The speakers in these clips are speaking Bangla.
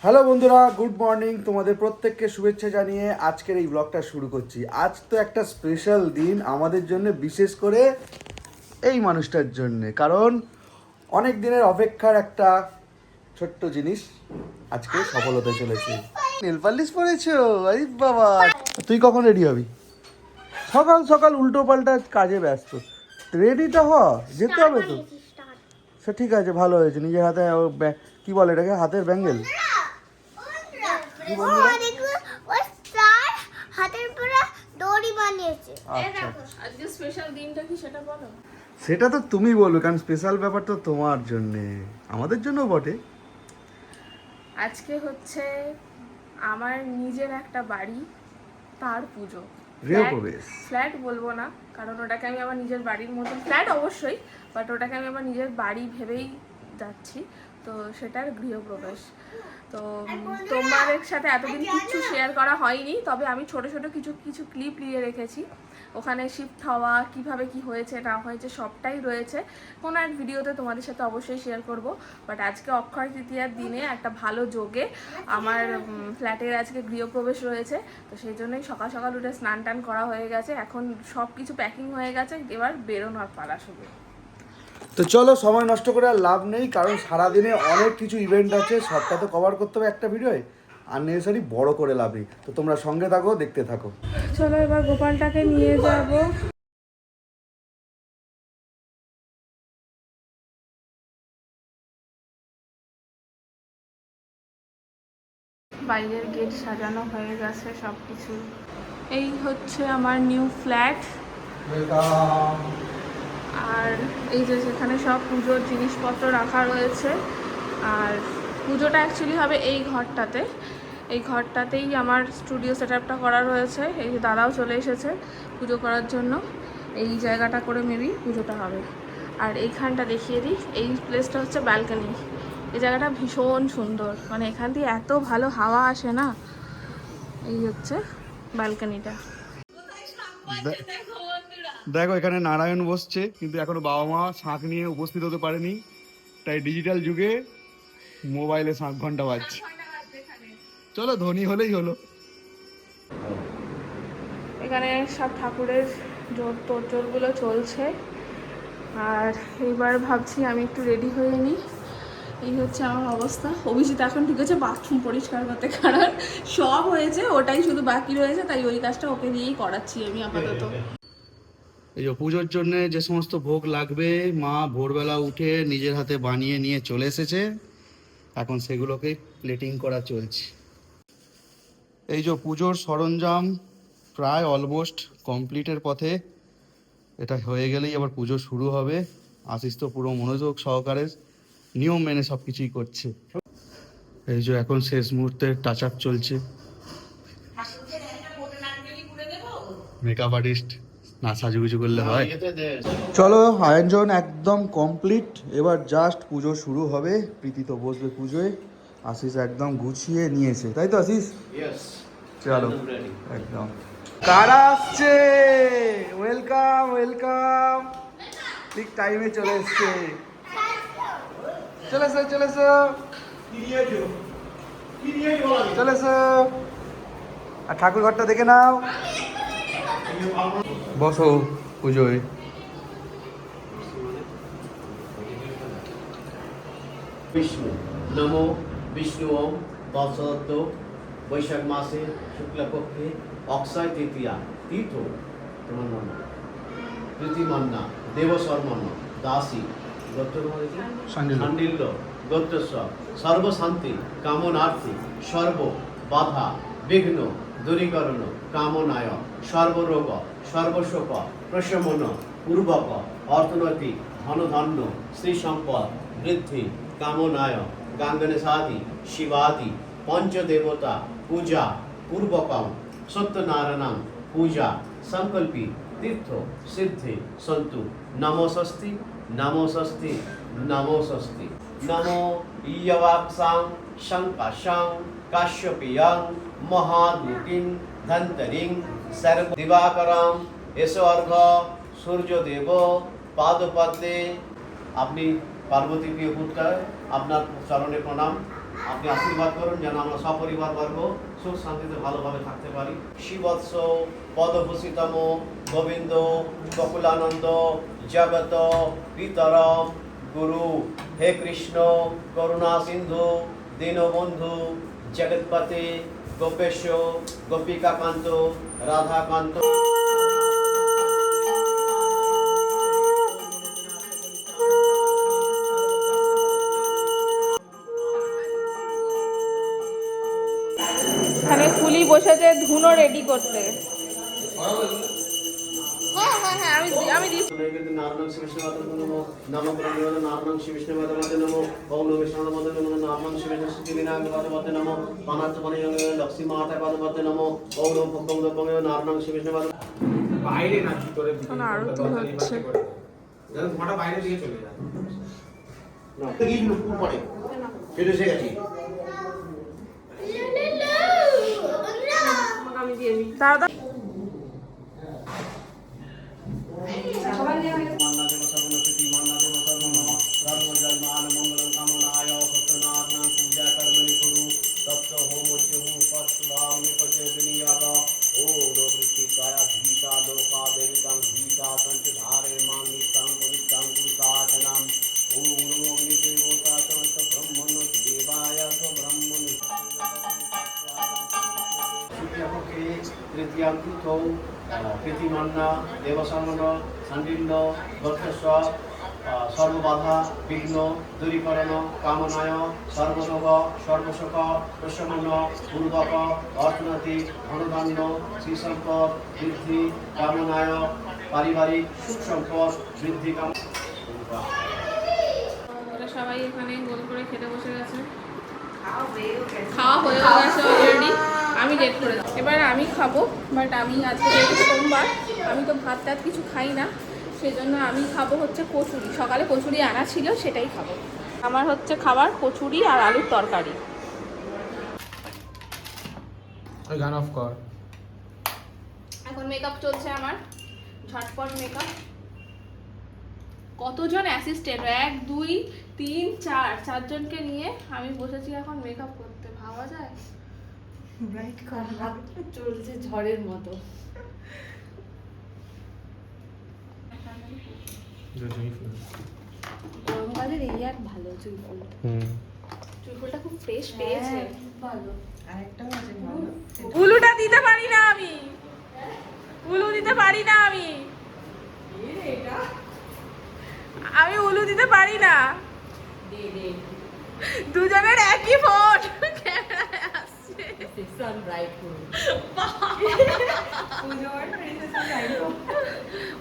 হ্যালো বন্ধুরা, গুড মর্নিং। তোমাদের প্রত্যেককে শুভেচ্ছা জানিয়ে আজকের এই ব্লগটা শুরু করছি। আজ তো একটা স্পেশাল দিন আমাদের জন্য, বিশেষ করে এই মানুষটার জন্যে, কারণ অনেক দিনের অপেক্ষার একটা ছোট্ট জিনিস আজকে সফল হতে চলেছে। নেল পালিশ পরেছো? আরে বাবা, তুই কখন রেডি হবি? সকাল সকাল উল্টো পাল্টা কাজে ব্যস্ত। রেডিটা হ, যেতে হবে তো। সে ঠিক আছে, ভালো হয়েছে। নিজের হাতে কি বলে এটাকে, হাতের ব্যাঙ্গেল। সেটা তো তুমি বলবে, কারণ স্পেশাল ব্যাপার তো তোমার জন্যে, আমাদের জন্য বটে। আজকে হচ্ছে আমার নিজের একটা বাড়ি, তার পুজো। গৃহপ্রবেশ। ফ্ল্যাট বলবো না, কারণ ওটাকে আমি আমার নিজের বাড়ির মতন, ফ্ল্যাট অবশ্যই, বাট ওটাকে আমি আমার নিজের বাড়ি ভেবেই যাচ্ছি। তো সেটার গৃহপ্রবেশ। তো তোমাদের সাথে এতদিন কিছু শেয়ার করা হয়নি, তবে আমি ছোট ছোট কিছু কিছু ক্লিপ নিয়ে রেখেছি। ওখানে শিফট হওয়া, কিভাবে কি হয়েছে না হয়েছে সবটাই রয়েছে। কোনো এক ভিডিওতে তোমাদের সাথে অবশ্যই শেয়ার করব। বাট আজকে অক্ষয় তৃতীয়ার দিনে একটা ভালো যোগে আমার ফ্ল্যাটের আজকে গৃহপ্রবেশ রয়েছে। তো সেই জন্যই সকাল সকাল উঠে স্নান টান করা হয়ে গেছে, এখন সব কিছু প্যাকিং হয়ে গেছে, এবার বেরোনোর পালা শুধু। তো চলো, সময় নষ্ট করে আর লাভ নেই, কারণ সারাদিনে অনেক কিছু ইভেন্ট আছে, সবটা তো কভার করতে হবে একটা ভিডিওয়। আননেসেসারি বড় করে লাভ নেই। তো তোমরা সঙ্গে থাকো, দেখতে থাকো। চলো এবার গোপালটাকে নিয়ে যাব। বাইরের গেট সাজানো হয়ে গেছে সব কিছু। এই হচ্ছে আমার নিউ ফ্ল্যাট। আর এই যে সেখানে সব পুজোর জিনিসপত্র রাখা রয়েছে। আর পুজোটা অ্যাকচুয়ালি হবে এই ঘরটাতে। এই ঘরটাতেই আমার স্টুডিও সেট আপটা করা রয়েছে। এই যে দাদাও চলে এসেছে পুজো করার জন্য। এই জায়গাটা করে মেবি পুজোটা হবে। আর এইখানটা দেখিয়ে দিই, এই প্লেসটা হচ্ছে ব্যালকনি। এই জায়গাটা ভীষণ সুন্দর, মানে এখান দিয়ে এত ভালো হাওয়া আসে না। এই হচ্ছে ব্যালকনিটা। দেখো, এখানে নারায়ণ বসছে, কিন্তু এখনো বাবা মা শাঁখ নিয়ে উপস্থিত হতে পারেনি, তাই ডিজিটাল যুগে মোবাইলে শাঁখ ঘন্টা বাজছে। চলো, ধনী হলেই হলো। এখানে সব ঠাকুরের তোড়জোড়গুলো চলছে। আর এবার ভাবছি আমি একটু রেডি হয়ে নিই। এই হচ্ছে আমার অবস্থা। অভিজিৎ এখন ঠিক আছে বাথরুম পরিষ্কার করতে, কারণ সব হয়েছে, ওটাই শুধু বাকি রয়েছে, তাই ওই কাজটা ওকে দিয়েই করাচ্ছি আমি আপাতত। এই যে পুজোর জন্য যে সমস্ত ভোগ লাগবে, মা ভোরবেলা উঠে নিজের হাতে বানিয়ে নিয়ে চলে এসেছে। এখন সেগুলোকে প্লেটিং করা চলছে। এই যে পুজোর সরঞ্জাম প্রায় অলমোস্ট কমপ্লিটের পথে। এটা হয়ে গেলেই আবার পুজো শুরু হবে। আশিস তো পুরো মনোযোগ সহকারে নিয়ম মেনে সব কিছুই করছে। এই যে এখন শেষ মুহূর্তে টাচ আপ চলছে। মেকআপ আর্টিস্ট না সাজুগুজু করলে হয়? চলো, আয়োজন একদম কমপ্লিট। এবার জাস্ট পুজো শুরু হবে। প্রীতি তো বসবে পুজোয়। আশিস একদম গুছিয়ে নিয়েছে, তাই তো আশিস? চলো একদম। কারা আসছে? Welcome welcome. ঠিক টাইমে চলে এসছে। চলে এসো চলে এসো চলে এসো। আর ঠাকুর ঘরটা দেখে নাও। বসো পুজোয়। বিষ্ণু নমো বিষ্ণু ওম বৎসদ্য বৈশাখ মাসে শুক্লপক্ষে অক্ষয় তৃতীয়া তীর্থ তোমার নাম প্রীতিমন্না দেবশর্মণ দাসী গোত্র সান্ডিল্য গোত্রস্ব সর্বশান্তি কামনার্থী সর্ব বাধা বিঘ্ন দূরীকরণ কামনায় সর্বরোগ সর্বশোক প্রশমন পূর্বক অর্থনৈতিক ধনধান্য শ্রী সম্পদ বৃদ্ধি কামনায় গাঙ্গনেশাদি শিবাদি পঞ্চদেবতা পূজা পূর্বকম সত্যনারায়ণ পূজা সংকল্পী তীর্থ সিদ্ধি সন্তু নমো ষষ্ঠী নমো ষষ্ঠী নমো ষষ্ঠী নমো ইয়বাক্সাং শঙ্কাশাং কাশ্যপিয়াং মহাদুকিং ধন্তরিং সর্ব দিবাকরাম এসর্ঘ সূর্যদেব পাদপদ্মে। আপনি পার্বতী প্রিয় পুত্র, আপনার চরণে প্রণাম। আপনি আশীর্বাদ করুন যেন আমরা সপরিবার বর্গ সুখ শান্তিতে ভালোভাবে থাকতে পারি। শিবৎস পদভূষিতম গোবিন্দ গোকুলানন্দ জগত পিতরম গুরু, হে কৃষ্ণ করুণা সিন্ধু দীনবন্ধু জগৎপতে গোপেশ গোপিকাকান্ত রাধাকান্ত। এখানে ফুলি বসেছে ধুনো রেডি করতে। হ্যাঁ হ্যাঁ হ্যাঁ আমি দিচ্ছি। নারায়ণ শ্রী বিষ্ণু নামকরণ নারায়ণ শ্রী বিষ্ণু নমো ওম নমঃ বিষ্ণু নমো নারায়ণ শ্রী বিষ্ণু শ্রীলীনাঙ্গ নমো পানার্থ লক্ষ্মী মাতা নমো ওম নমঃ ভক্তং দপং নারায়ণ শ্রী বিষ্ণু বাইরে না ভিতরে এখন আরতি হচ্ছে। ফোঁটা বাইরে দিয়ে চলে যায় না এই নুপুর পড়ে ফিরে এসে গেছি। দাদা তৃতীয়াঙ্কুথৌ প্রীতিমান্না দেবসামন সান্ডিল্য বক্ষস্ব সর্ববাধা বিঘ্ন দূরীকরণ কামনায় সর্বলোভ সর্বসুখ প্রশমন পূর্বক অর্থনৈতিক ধনধান্য শ্রীসম্পদ বৃদ্ধি কামনায় পারিবারিক সুখ সম্পদ বৃদ্ধি কাম। সবাই এখানে গোল করে খেতে বসে গেছে। খাওয়া হয়ে গেছে অলরেডি, আমি লেট করে যাবো। এবার আমি খাবো, বাট আমি আজকে যেহেতু সোমবার আমি তো ভাত টাত কিছু খাই না, সেজন্য আমি খাবো হচ্ছে কচুরি। সকালে কচুরি আনা ছিল, সেটাই খাবো। আমার হচ্ছে খাবার কচুরি আর আলুর তরকারি। ওই গান অফ কর। এখন মেকআপ চলছে আমার, ঝটপট মেকআপ। কতজন অ্যাসিস্ট্যান্ট, 1 2 3 4 চারজনকে নিয়ে আমি বসেছি এখন মেকআপ করতে, ভাবা যায়? ব্রাইট কালার চলছে ঝড়ের মতো। গরমকালের এই এক ভালো চুলফুল। চুলফুলটা খুব ফ্রেশ পেয়েছে। ভালো। আরেকটাও আছে ভালো। উলুটা দিতে পারি না আমি, উলু দিতে পারি না আমি, আমি উলু দিতে পারি না। দুজনের একই ফোন ক্যামেরায় আসছে। সান ব্রাইট ফুল।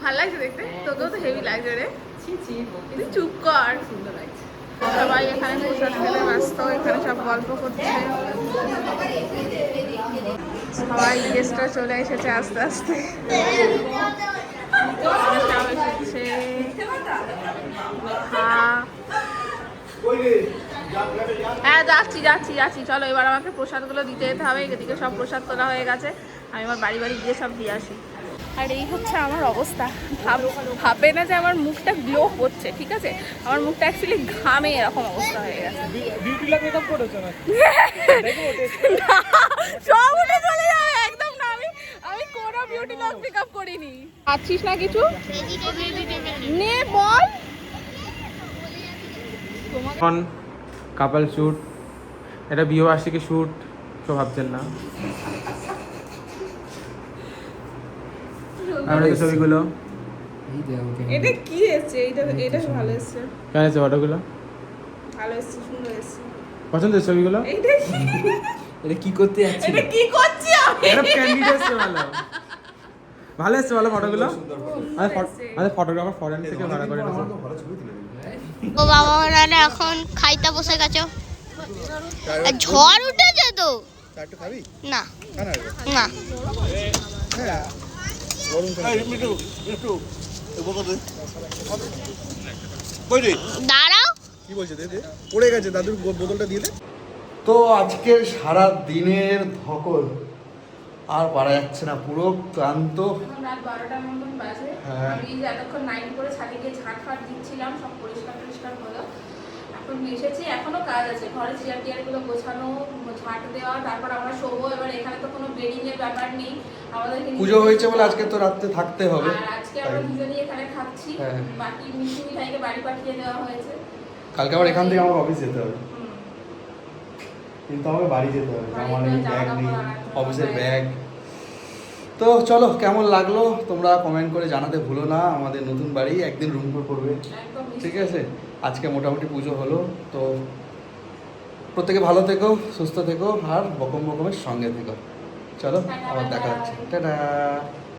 ভালো লাগছে দেখতে, তোকেও তো হেভি লাগছে রে। ছি ছি, তুই চুপ কর। সুন্দর লাগছে। সবাই এখানে প্রসাদ খেতে ব্যস্ত, এখানে সব গল্প করছে। সবাই গেস্টরা চলে এসেছে আস্তে আস্তে। সব এসেছে। হ্যাঁ যাচ্ছি যাচ্ছি যাচ্ছি, চলো এবার আমাকে প্রসাদগুলো দিতে যেতে হবে। এদিকে সব প্রসাদ তোলা হয়ে গেছে, আমি আমার বাড়ি বাড়ি গিয়ে সব দিয়ে আসি। আর এই হচ্ছে আমার অবস্থা। ভাবে না যে আমার মুখটা গ্লো করছে, ঠিক আছে? আমার মুখটা অ্যাকচুয়ালি ঘামে এরকম অবস্থা হয়ে গেছে। বিউটি লাভ মেকআপ করেছো না? সব উঠে চলে যাবে একদম না। আমি কোনো বিউটি লক মেকআপ করিনি। আছিস না কিছু নে বল। এখন কাপল শ্যুট, এটা বিয়েবার্ষিকী শ্যুট, কেউ ভাবছেন না। আমরা এই ছবিগুলো এটা কি এসেছে? এটা ভালো এসেছে, কেন আছে ফটোগুলো? ভালো এসেছে, সুন্দর এসেছে। পছন্দের ছবিগুলো? এইটা কি? এটা কি করতে যাচ্ছি? এটা কি করছি আমি? এটা ক্যান্ডিডেট এসছে ভালো। ভালো এসছে ভালো ফটোগুলো। আমাদের ফটোগ্রাফার ফরেন থেকে ভাড়া করে এনেছে। ও বাবা ওরা এখন খাইতে বসে গেছে। ঝড় উঠেছে তো। না না দাঁড়াও। কি বলছে দে পড়ে গেছে, দাদুর বোতলটা দিয়ে দে। তো আজকের সারা দিনের ধকল আর পারা যাচ্ছে না, পুরো ক্লান্ত। রাত 12টার মতন বাজে। হ্যাঁ। আমি এতক্ষণ নাইট করে ছাদে গিয়ে ঝাঁট ফাট দিচ্ছিলাম, সব পরিষ্কার হলো। এখন এখন এসেছি, এখনো কাজ আছে, ঘরে চেয়ার টিয়ার গুলো গোছানো, ঝাঁট দেওয়া, তারপর আমরা শোবো। এবার এখানে তো কোনো বেডিং এর ব্যাপার নেই, আমাদেরকে পুজো হয়েছে বলে আজকে তো রাত্রে থাকতে হবে। আর আজকে আমরা দুজনেই এখানে থাকছি। হ্যাঁ। বাকি মিঠু মিঠাইকে বাড়ি পাঠিয়ে দেওয়া হয়েছে। কালকে আবার এখান থেকে আমার অফিস যেতে হবে, হুম। কিন্তু আমাকে বাড়ি যেতে হবে, বাড়িতে আমার নেই, জামা ব্যাগ নেই, কাপড় আনাতে হবে। অফিসের ব্যাগ। তো চলো, কেমন লাগলো তোমরা কমেন্ট করে জানাতে ভুলো না। আমাদের নতুন বাড়ি, একদিন রুম টুর করবে, একদম ঠিক আছে? আজকে মোটামুটি পুজো হলো, তো প্রত্যেকে ভালো থেকো, সুস্থ থেকো, আর বকম বকমের সঙ্গে থেকো। চলো, আবার দেখা হচ্ছে, টাটা।